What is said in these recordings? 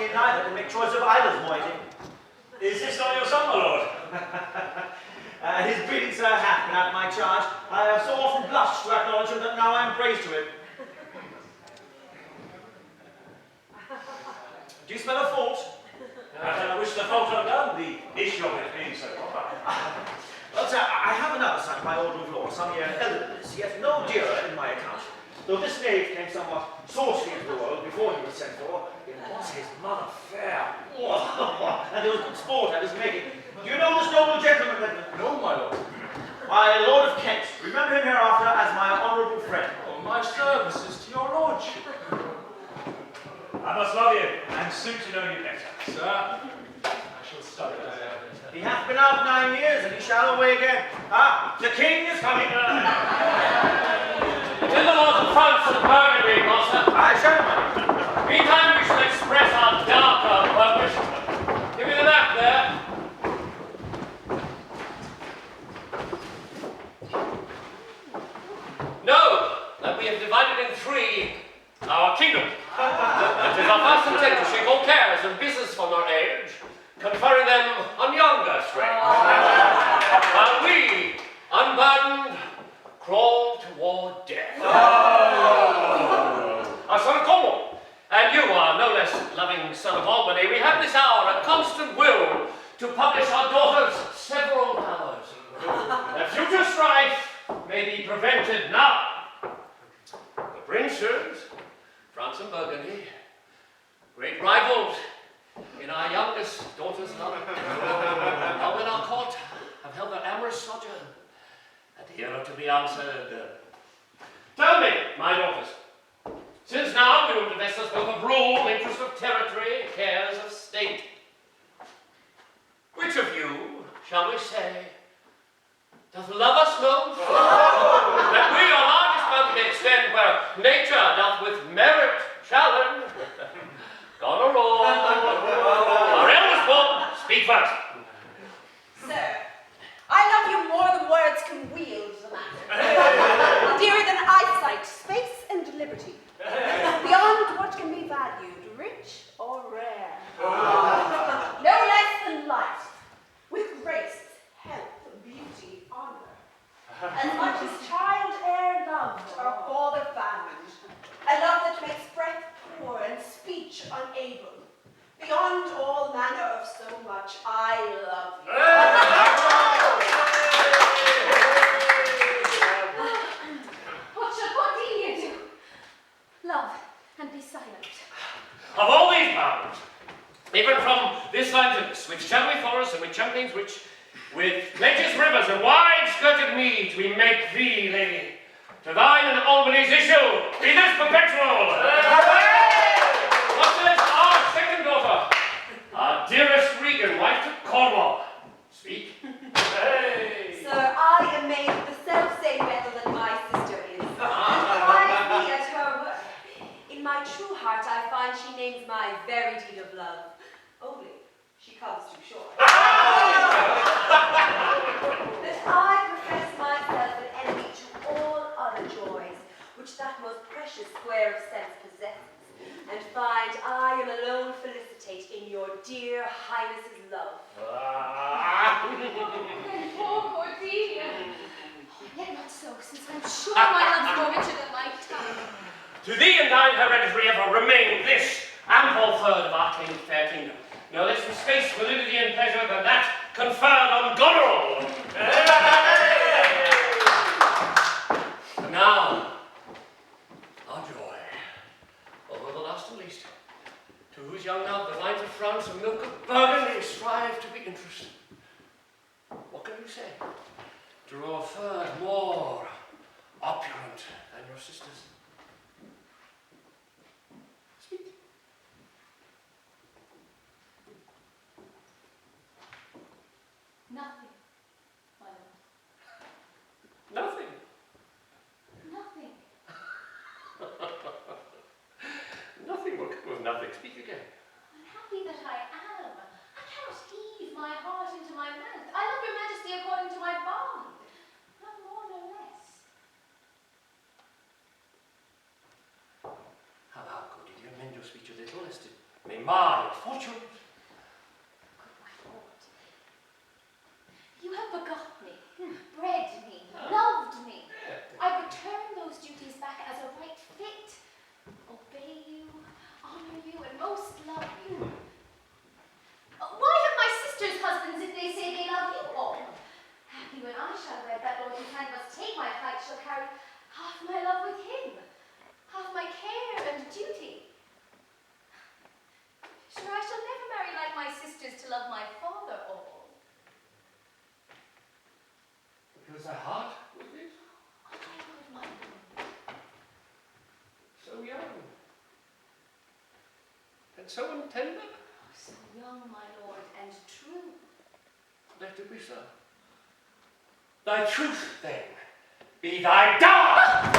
me neither can make choice of either's moiety. Is this not your son, my lord? His breeding, sir, hath been at my charge. I have so often blushed to acknowledge him that now I am praised to him. Do you smell a fault? I wish the fault undone, the issue of it being so proper. Well, sir, I have another son, my order of law, some year elder than this, yet no dearer in my account. Though this knave came somewhat saucy into the world before he was sent for, it was his mother fair. And there was good sport at his making. Do you know this noble gentleman, Regan? No, my lord. My Lord of Kent. Remember him hereafter as my honourable friend. Oh, my services to your lordship. I must love you, and soon to know you better. Sir, I shall study it. He hath been out 9 years, and he shall away again. Ah, the king is coming. In the laws of France and Burgundy, master. I shall. Meantime, we shall express our darker purpose. Give me the map there. Know that we have divided in 3 our kingdom. It is our first intent to shake all cares and business from our age, conferring them on younger strains. While we, unburdened, crawl toward death. Our son of Cornwall, and you are no less loving son of Albany, we have this hour a constant will to publish our daughter's several powers. That future strife may be prevented now. The princes, France and Burgundy, great rivals in our youngest daughter's love, now in our court have held their amorous sojourn, and here are to be answered. Tell me, my daughters, since now you will divest us both of rule, interest of territory, cares of state, which of you, shall we say, doth love us most? That we our largest bounty extend where nature doth with merit challenge. Goneril, our eldest born, speak first. Sir, I love you more than words can wield the matter. Dearer than eyesight, space, and liberty. Beyond what can be valued, rich or rare. No less than light, with grace, health, beauty, honor. As much as child e'er loved or father found. A love that makes breath poor and speech unable. Beyond all manner of so much, I love you. What shall Cordelia do? Love and be silent. Of all these powers, even from this land to this, with shadowy forests and with champaigns rich, with plenteous rivers and wide-skirted meads, we make thee, lady, to thine and Albany's issue, be this perpetual. What says our second daughter, our dearest Regan, wife to Cornwall? Speak. Hey. Sir, I am made of the self-same metal that my sister is. And finds me at her work. In my true heart, I find she names my very deed of love. Only, she comes too short. But I profess myself an enemy to all other joys, which that most precious square of sense possesses, and find I am alone felicitate in your dear highness's love. And poor Cordelia. Yet not so, since I'm sure my love's more richer than my tongue. To thee and thine hereditary ever remain this ample third of our fair kingdom. No less in space, validity, and pleasure than that conferred on Goneril. And now, our joy, although the last and least, to whose young love the vines of France and milk of Burgundy strive to be interested. What can you say? To grow a third more opulent than your sisters. Speak. Nothing, my lord. Nothing. Nothing. Nothing will come of nothing. Speak again. Unhappy that I am. I cannot ease my heart into my mouth. I love your majesty according to my bond. No more, no less. How could you amend your speech a little, lest it may my fortune. Good my lord. You have begot me, bred me, loved me. I return those duties back as a right fit. Obey you, honor you, and most love you. Why have my sisters husbands if they say they love you all? Happy when I shall wed that lord whose hand must take my flight shall carry half my love with him, half my care and duty. Sure, I shall never marry like my sisters to love my father all. Because thy heart was it? I would my lord. So young. And so tender. So young, my lord, and true. Let it be so. Thy truth, then, be thy dower!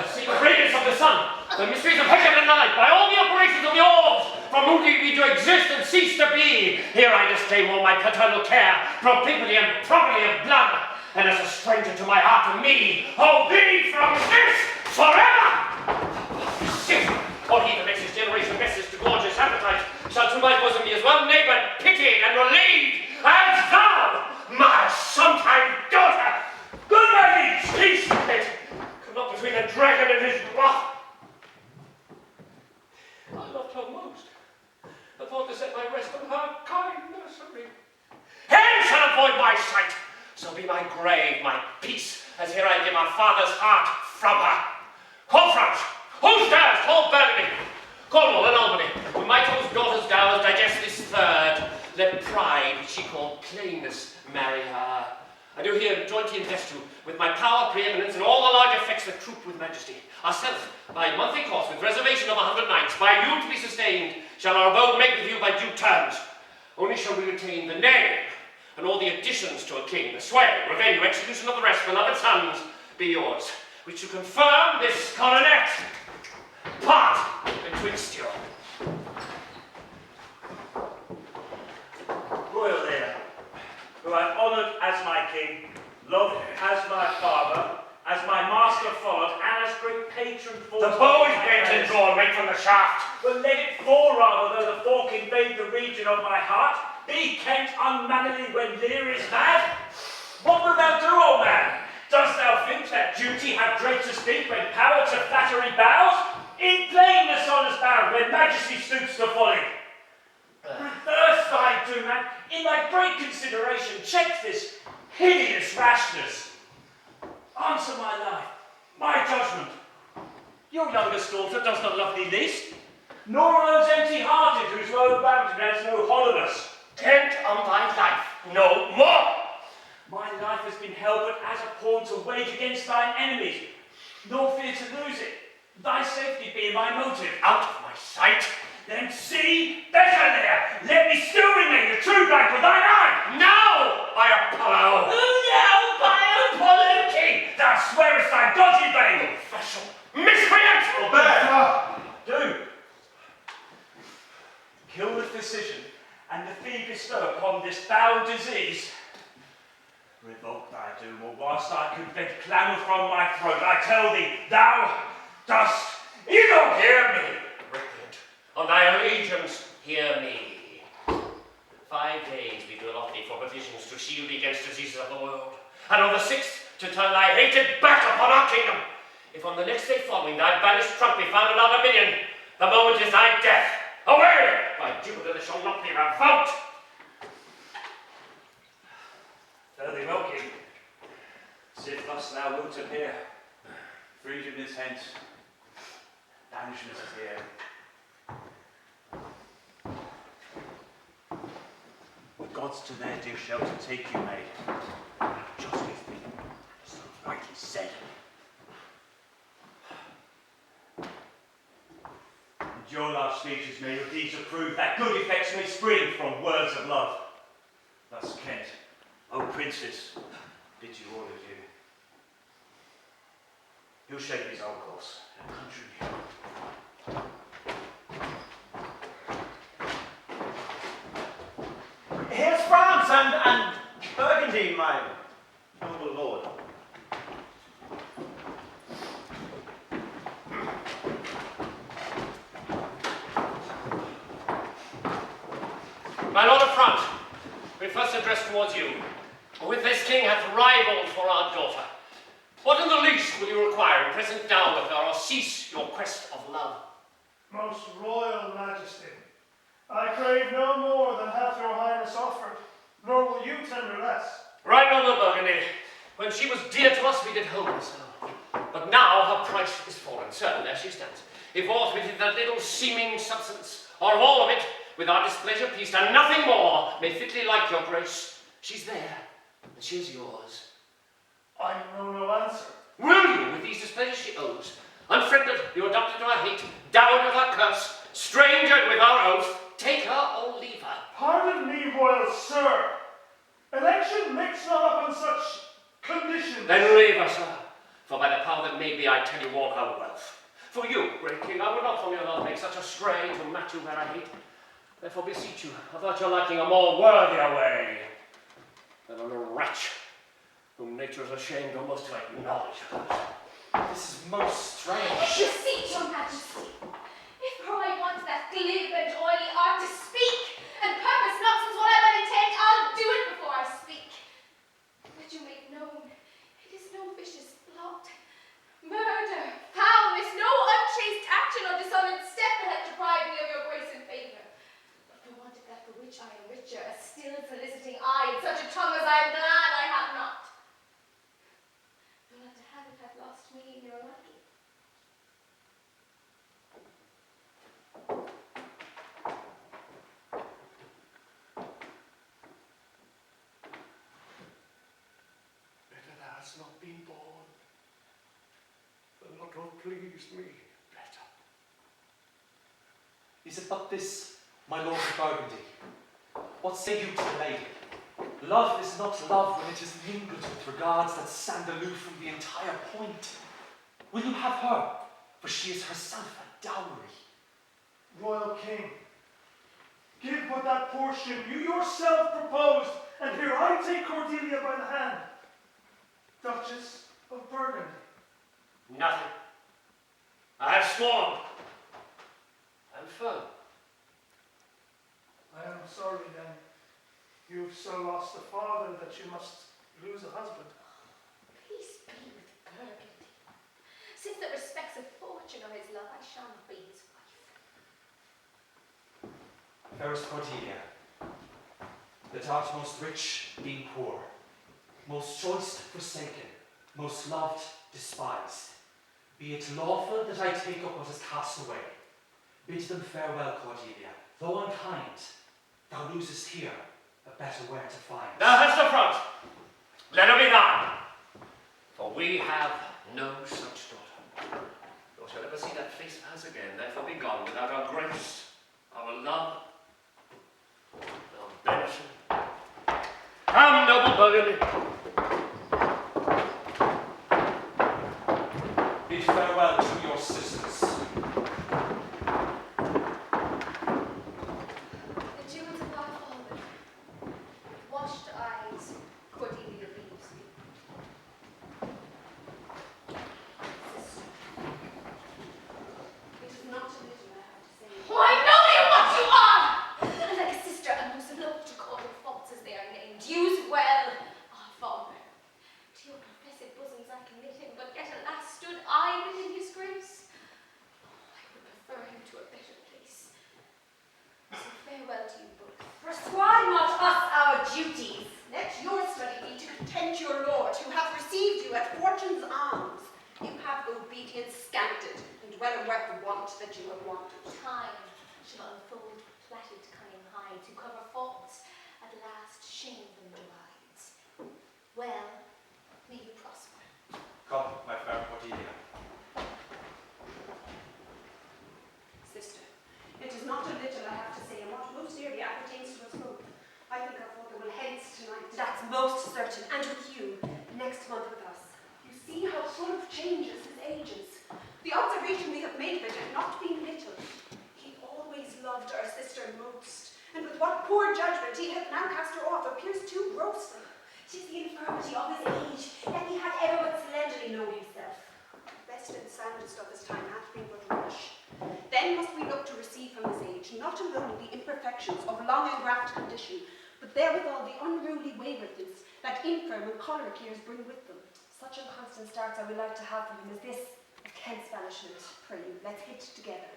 The secret radiance of the sun, the mysteries of heaven and night, by all the operations of the orbs, from moving me to exist and cease to be, here I disclaim all my paternal care, propinquity and property of blood, and as a stranger to my heart and me, hold thee from this forever! Shit! Or he that makes his generation messes to gorge his appetite, shall to my bosom be as well neighboured, pitied, and relieved as thou, my sometime daughter. Good my liege, peace, mate. Come not between the dragon and his wrath. I loved her most. I thought to set my rest on her kind nursery. Hence shall avoid my sight. So be my grave, my peace, as here I give her father's heart from her. Whole France, whole stairs, whole Burgundy, Cornwall and Albany, when my whose daughter's dowers digest this third, let pride, which she called plainness, marry her. I do here jointly invest you with my power, preeminence, and all the large effects that troop with majesty. Ourself, by monthly course, with reservation of 100 knights, by you to be sustained, shall our abode make with you by due terms. Only shall we retain the name, and all the additions to a king, the sway, revenue, execution of the rest, beloved sons, be yours, which to confirm this coronet, part betwixt you. Royal Lear, who I honoured as my king, loved as my father, as my master followed, and as great patron for The bow is bent and drawn right from the shaft. But let it fall rather, though the fork invade the region of my heart. Be Kent unmannerly when Lear is mad? What wilt thou do, old man? Dost thou think that duty hath dread to speak when power to flattery bows? In plainness honour's bound when majesty stoops to folly. Reverse thy doom, and in thy great consideration check this hideous rashness. Answer my life, my judgment. Your youngest daughter does not love thee least, nor are those empty-hearted whose woe bound has no hollowness. Kent on thy life, no more. My life has been held but as a pawn to wage against thine enemies, nor fear to lose it. Thy safety being my motive. Out of my sight. Then see, better there. Let me still remain the true blank with thine eye. Now, by Apollo. Now, by Apollo, king, thou swearest thy gods in vain. Vessel, miscreant. Do. Kill the physician, and the fee bestow upon this foul disease. Revoke thy doom, or whilst I could beg clamour from my throat, I tell thee, thou dost evil. Hear me, recreant. On thy allegiance, hear me. 5 days we do allot thee for provisions to shield thee against diseases of the world, and on the 6th to turn thy hated back upon our kingdom. If on the next day following thy banished trunk be found in our dominion, the moment is thy death. Away! By Jupiter, there shall not be revolt. Fare thee well, king. Sith thus thou wilt appear. Freedom is hence. Banishment is here. The gods to their dear shelter take you, maid. Justice be so rightly said. And your love speeches may your deeds approve, that good effects may spring from words of love. Thus, Kent, O princes, bid you all adieu. You'll shape his own course and country. Here's France and Burgundy, my noble lord. My lord of France, we first address towards you. With this king hath rivaled for our daughter. What in the least will you require in present dower with her, or cease your quest of love? Most royal majesty, I crave no more than hath your highness offered, nor will you tender less. Right, noble Burgundy. When she was dear to us, we did hold her so. But now her price is fallen, certain as she stands. If aught within that little seeming substance, or of all of it, with our displeasure pleased, and nothing more, may fitly like your grace, she's there, and she is yours. I know no answer. Will you, with these displeasures she owes, unfriended, you adopted to our hate, dowered with our curse, strangered with our oath, take her or leave her? Pardon me, royal sir. Election makes not up on such conditions. Then leave her, sir, for by the power that may be, I tell you all her wealth. For you, great king, I would not from your love make such a stray to match you where I hate. Therefore beseech you, without your liking a more worthier way than a little wretch whom nature is ashamed almost to acknowledge her. This is most strange. Beseech your majesty, if I want that glib and oily art to speak, and purpose not since what I might intend, I'll do it before I speak. Let you make known, it is no vicious plot, murder, foulness, no unchaste action or dishonored step that hath deprived me of your grace and favour. But for want of that for which I am richer, a still soliciting eye, and such a tongue as I am glad I have not. Though not to have it hath lost me in your liking. Better thou hast not been born, than not to have pleased me better. Is it but this, my lord of Burgundy? What say you to the lady? Love is not love when it is mingled with regards that stand aloof from the entire point. Will you have her? For she is herself a dowry. Royal king, give but that portion you yourself proposed, and here I take Cordelia by the hand. Duchess of Burgundy. Nothing. I have sworn. I'm firm. I am sorry then. You've so lost a father that you must lose a husband. Peace be with Burgundy. Since that respects a fortune or his love, I shall not be his wife. Fairest Cordelia, that art most rich being poor, most choice forsaken, most loved despised. Be it lawful that I take up what is cast away. Bid them farewell, Cordelia. Though unkind, thou losest here a better where to find. Thou hast the front. Let her be thine. For we have no such daughter. Nor shall ever see that face of hers again. Therefore be gone without our grace, our love, our benefit. Come, noble Burgundy. Bid farewell to your sisters. The jewels have not fallen. With washed eyes, Cordelia leaves me. Sister, it is not a little I have to say. Oh, I know you what you are! And like a sister, I most love to call your faults as they are named. Use well, our father. To your professed bosoms I commit him, but yet alas stood I within his grace. Oh, I would prefer him to a better place. So farewell to you both. Prescribe not us our duties. Let your study be to content your lord, who hath received you at fortune's arms. You have obedience scanted, and well worth the want that you have wanted. Time shall unfold plaited cunning hides, who cover faults, at last shame them divides. Well, may you prosper. Come, my fair Cordelia. Sister, it is not a little I have to say, and what most dearly appertains to us both. I think our father will hence tonight. That's most certain, and with you, next month with us. You see how full of changes his age is. The observation we have made of it had not been little. He always loved our sister most, and with what poor judgment he hath now cast her off appears too grossly. 'Tis the infirmity of his age, yet he had ever but slenderly known himself. The best and soundest of his time hath been but rash. Then must we look to receive from his age age, not alone the imperfections of long engraft condition, but therewithal the unruly waywardness that infirm and choleric years bring with them. Such inconstant starts I would like to have for him as this of Kent's banishment. Pray you, let's hit together.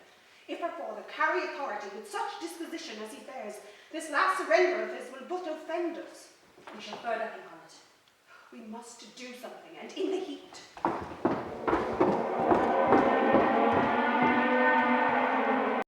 If our father carry authority with such disposition as he bears, this last surrender of his will but offend us. We shall further think on it. We must do something, and in the heat.